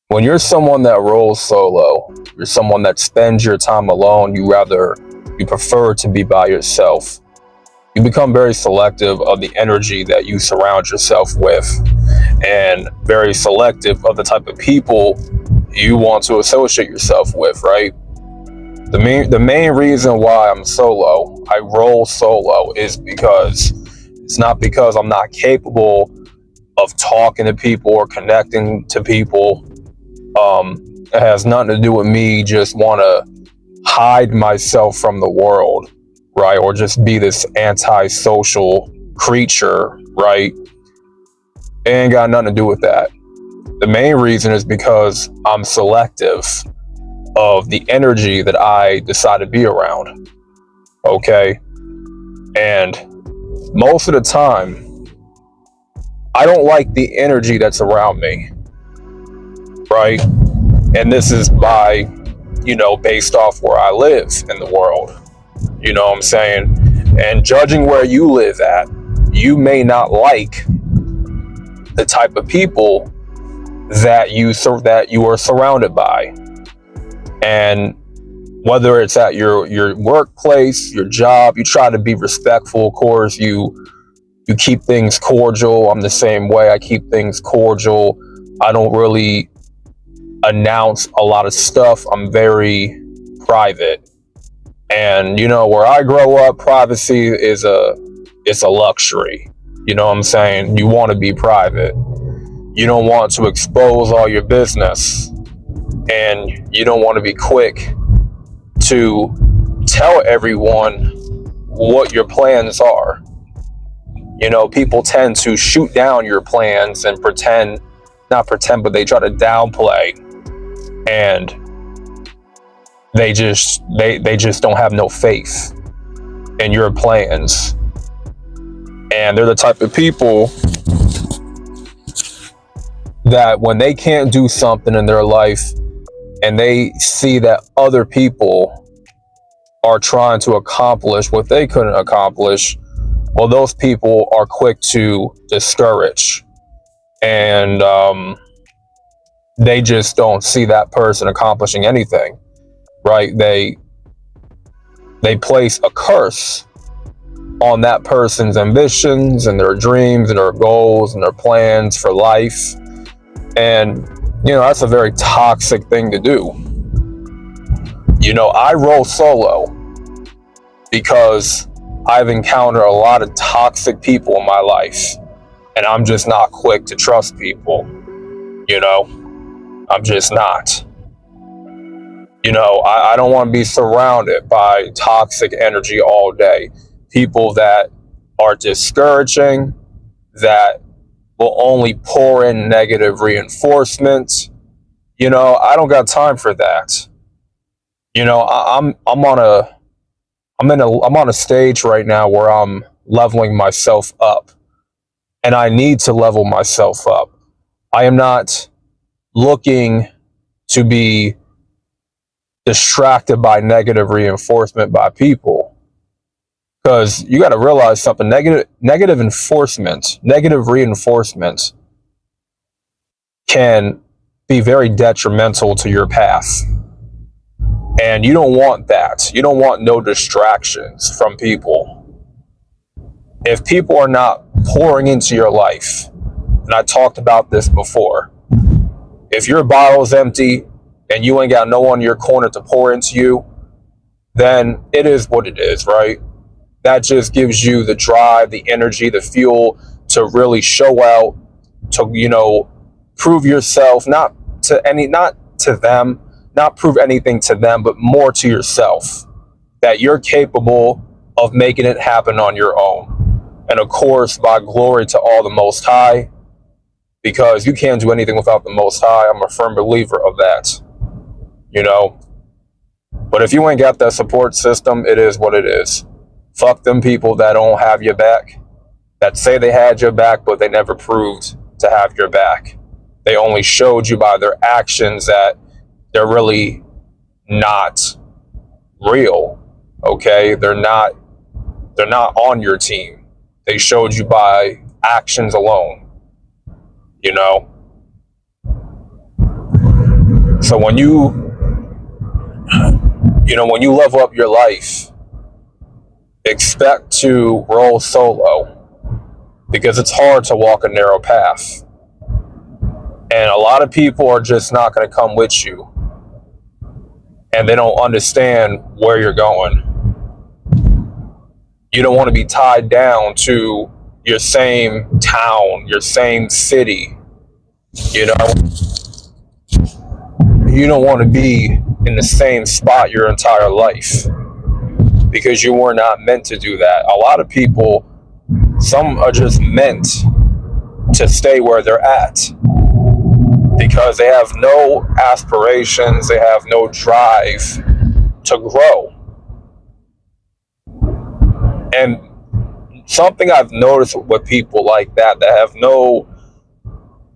When you're someone that rolls solo, you're someone that spends your time alone, you prefer to be by yourself. You become very selective of the energy that you surround yourself with, and very selective of the type of people you want to associate yourself with, right? The main reason why I roll solo, is because it's not because I'm not capable of talking to people or connecting to people. It has nothing to do with me just want to hide myself from the world, right? Or just be this antisocial creature, right? It ain't got nothing to do with that. The main reason is because I'm selective of the energy that I decide to be around, okay? And most of the time, I don't like the energy that's around me, right? And this is based off where I live in the world. You know what I'm saying? And judging where you live at, you may not like the type of people that you are surrounded by. And whether it's at your workplace, your job, you try to be respectful, of course. You keep things cordial. I'm the same way. I keep things cordial. I don't really announce a lot of stuff. I'm very private. And where I grow up, privacy it's a luxury. You know what I'm saying? You want to be private. You don't want to expose all your business, and you don't want to be quick to tell everyone what your plans are. People tend to shoot down your plans and not pretend, but they try to downplay, and they just don't have no faith in your plans. And they're the type of people that when they can't do something in their life and they see that other people are trying to accomplish what they couldn't accomplish, well, those people are quick to discourage. And they just don't see that person accomplishing anything, right? They place a curse on that person's ambitions and their dreams and their goals and their plans for life. And that's a very toxic thing to do. I roll solo because I've encountered a lot of toxic people in my life, and I'm just not quick to trust people. I'm just not. I don't want to be surrounded by toxic energy all day. People that are discouraging, that will only pour in negative reinforcement. I don't got time for that. I'm on a stage right now where I'm leveling myself up, and I need to level myself up. I am not looking to be distracted by negative reinforcement by people, because you got to realize something. Negative reinforcement can be very detrimental to your path. And you don't want that. You don't want no distractions from people. If people are not pouring into your life, and I talked about this before, if your bottle's empty and you ain't got no one in your corner to pour into you, then it is what it is, right? That just gives you the drive, the energy, the fuel to really show out, to, prove yourself, not to them, not prove anything to them, but more to yourself, that you're capable of making it happen on your own. And of course, by glory to all the Most High, because you can't do anything without the Most High. I'm a firm believer of that, But if you ain't got that support system, it is what it is. Fuck them people that don't have your back, that say they had your back, but they never proved to have your back. They only showed you by their actions that they're really not real, okay? They're not on your team. They showed you by actions alone, So when when you level up your life, expect to roll solo, because it's hard to walk a narrow path. And a lot of people are just not going to come with you. And they don't understand where you're going. You don't want to be tied down to your same town, your same city. You know, you don't want to be in the same spot your entire life, because you were not meant to do that. A lot of people, some are just meant to stay where they're at because they have no aspirations, they have no drive to grow. And something I've noticed with people like that have no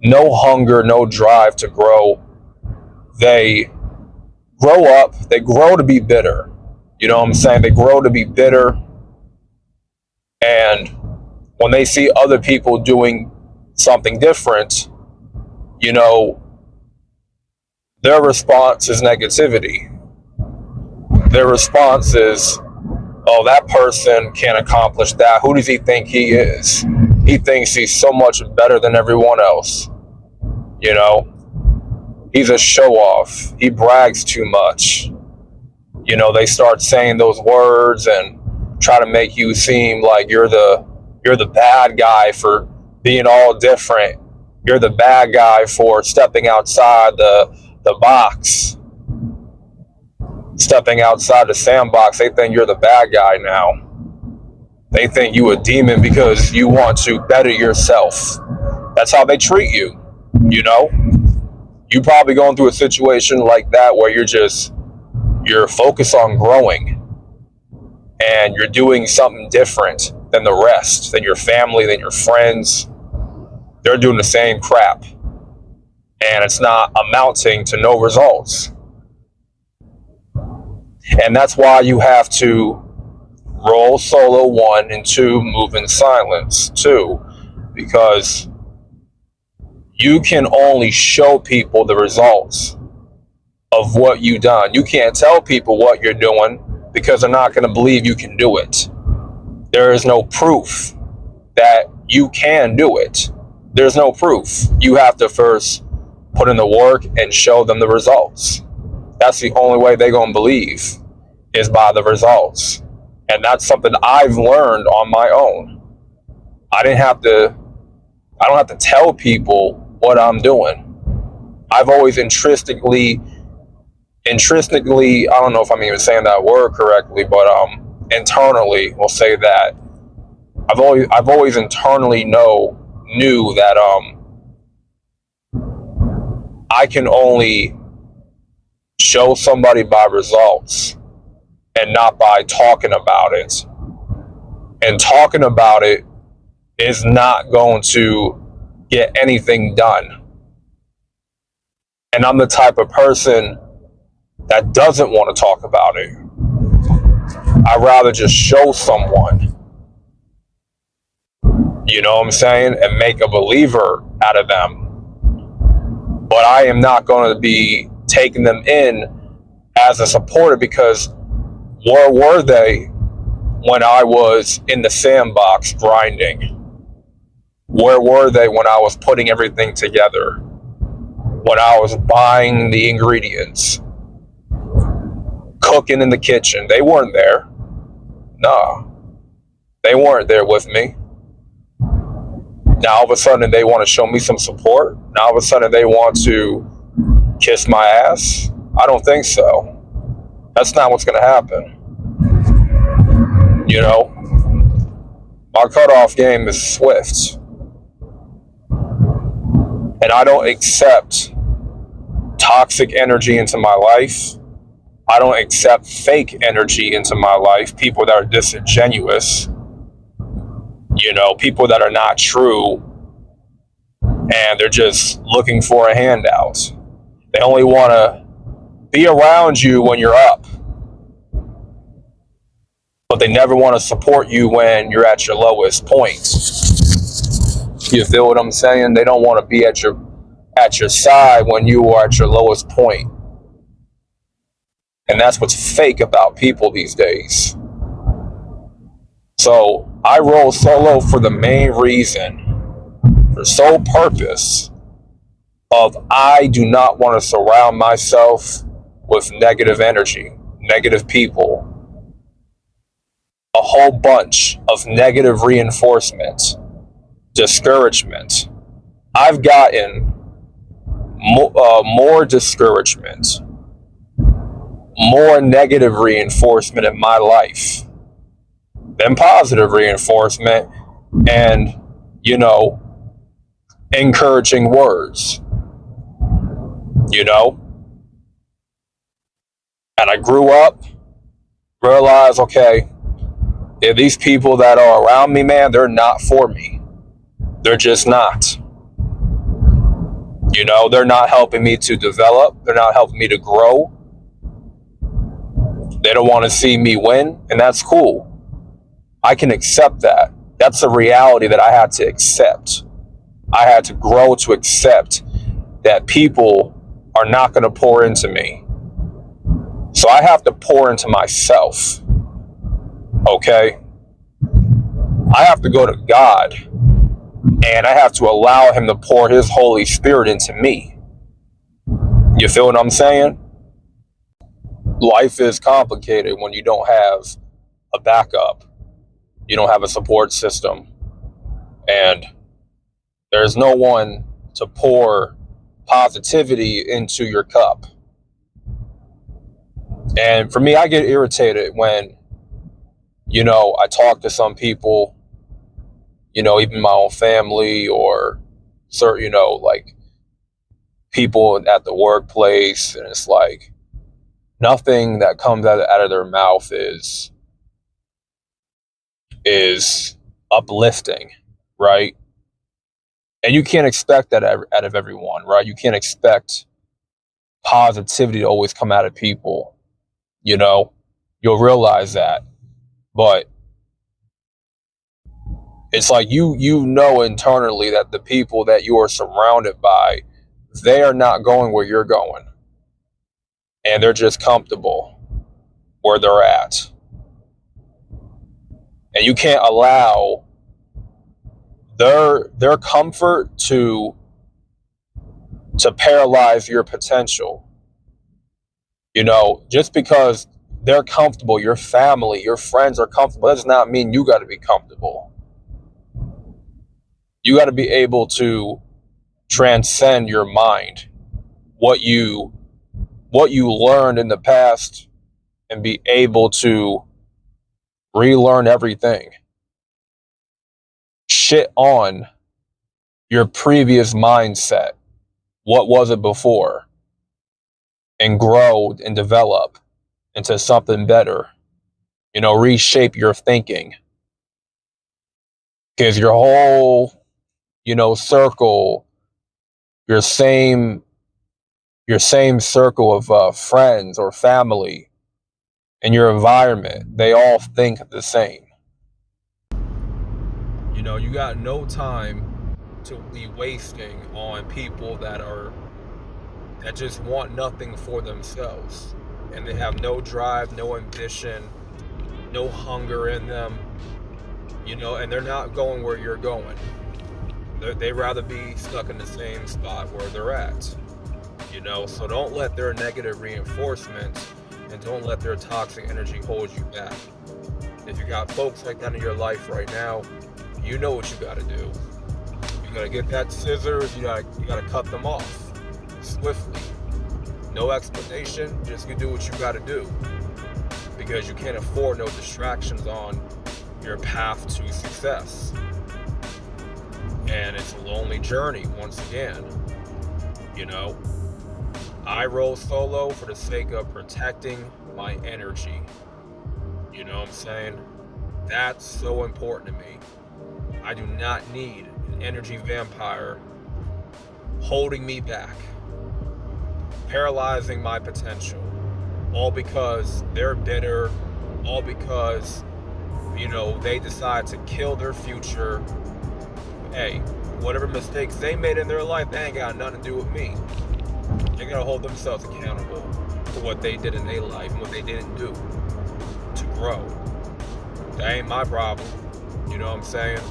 hunger, no drive to grow, they grow up, they grow to be bitter. You know what I'm saying? They grow to be bitter. And when they see other people doing something different, their response is negativity. Their response is, oh, that person can't accomplish that. Who does he think he is? He thinks he's so much better than everyone else. He's a show-off. He brags too much. They start saying those words and try to make you seem like you're the bad guy for being all different. You're the bad guy for stepping outside the box. Stepping outside the sandbox. They think you're the bad guy now. They think you a demon because you want to better yourself. That's how they treat you. You probably going through a situation like that where you're focused on growing and you're doing something different than the rest, than your family, than your friends. They're doing the same crap and it's not amounting to no results. And that's why you have to roll solo, 1, and 2, move in silence, 2, because you can only show people the results of what you've done. You can't tell people what you're doing because they're not going to believe you can do it. There is no proof that you can do it. There's no proof. You have to first put in the work and show them the results. That's the only way they're going to believe, is by the results. And that's something I've learned on my own. I don't have to tell people what I'm doing. I've always intrinsically, I don't know if I'm even saying that word correctly, but internally, we'll say that. I've always internally knew that I can only show somebody by results and not by talking about it. And talking about it is not going to get anything done. And I'm the type of person that doesn't want to talk about it. I'd rather just show someone, you know what I'm saying, and make a believer out of them. But I am not going to be taking them in as a supporter, because where were they when I was in the sandbox grinding? Where were they when I was putting everything together? When I was buying the ingredients? Cooking in the kitchen? They weren't there. No. They weren't there with me. Now all of a sudden they want to show me some support? Now all of a sudden they want to kiss my ass? I don't think so. That's not what's going to happen. My cutoff game is swift. And I don't accept toxic energy into my life. I don't accept fake energy into my life. People that are disingenuous. People that are not true. And they're just looking for a handout. They only want to be around you when you're up. But they never want to support you when you're at your lowest point. You feel what I'm saying? They don't want to be at your side when you are at your lowest point. And that's what's fake about people these days. So I roll solo for the main reason, for sole purpose of I do not want to surround myself with negative energy, negative people, a whole bunch of negative reinforcement, discouragement. I've gotten more discouragement, more negative reinforcement in my life than positive reinforcement and, encouraging words, And I grew up, realized, okay, if these people that are around me, man, they're not for me. They're just not. They're not helping me to develop. They're not helping me to grow. They don't want to see me win, and that's cool. I can accept that. That's a reality that I had to accept. I had to grow to accept that people are not going to pour into me. So I have to pour into myself. Okay? I have to go to God, and I have to allow him to pour his Holy Spirit into me. You feel what I'm saying? Life is complicated when you don't have a backup. You don't have a support system. And there's no one to pour positivity into your cup. And for me, I get irritated when, I talk to some people, even my own family or certain, like people at the workplace. And it's like nothing that comes out of their mouth is uplifting, right? And you can't expect that out of everyone, right? You can't expect positivity to always come out of people. You'll realize that. But it's like you know internally that the people that you are surrounded by, they are not going where you're going. And they're just comfortable where they're at. And you can't allow their comfort to paralyze your potential. Just because they're comfortable, your family, your friends are comfortable, that does not mean you got to be comfortable. You got to be able to transcend your mind, what you learned in the past, and be able to relearn everything. Shit on your previous mindset. What was it before? And grow and develop into something better. Reshape your thinking. Because your whole, circle, your same circle of friends or family and your environment, they all think the same. You got no time to be wasting on people that just want nothing for themselves, and they have no drive, no ambition, no hunger in them, and they're not going where you're going. They rather be stuck in the same spot where they're at, so don't let their negative reinforcement and don't let their toxic energy hold you back. If you got folks like that in your life right now, you know what you got to do. You got to get that scissors, you got to cut them off swiftly. No explanation, just you do what you got to do, because you can't afford no distractions on your path to success. And it's a lonely journey once again. I roll solo for the sake of protecting my energy. You know what I'm saying? That's so important to me. I do not need an energy vampire holding me back, paralyzing my potential, all because they're bitter, all because, they decide to kill their future. Hey, whatever mistakes they made in their life, they ain't got nothing to do with me. They gotta hold themselves accountable. for what they did in their life and what they didn't do to grow. That ain't my problem. You know what I'm saying?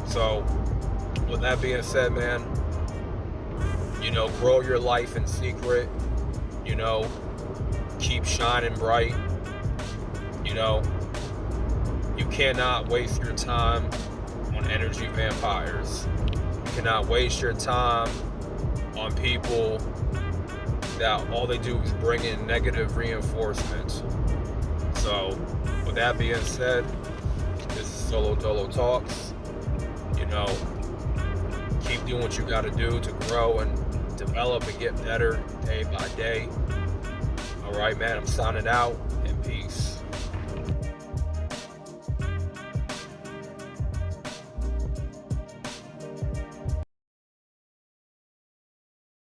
So, with that being said, man, grow your life in secret. Keep shining bright. You cannot waste your time on energy vampires. You cannot waste your time on people that all they do is bring in negative reinforcement. So, with that being said, this is Solo Dolo Talks. Keep doing what you got to do to grow and develop and get better day by day. All right, man, I'm signing out, and peace.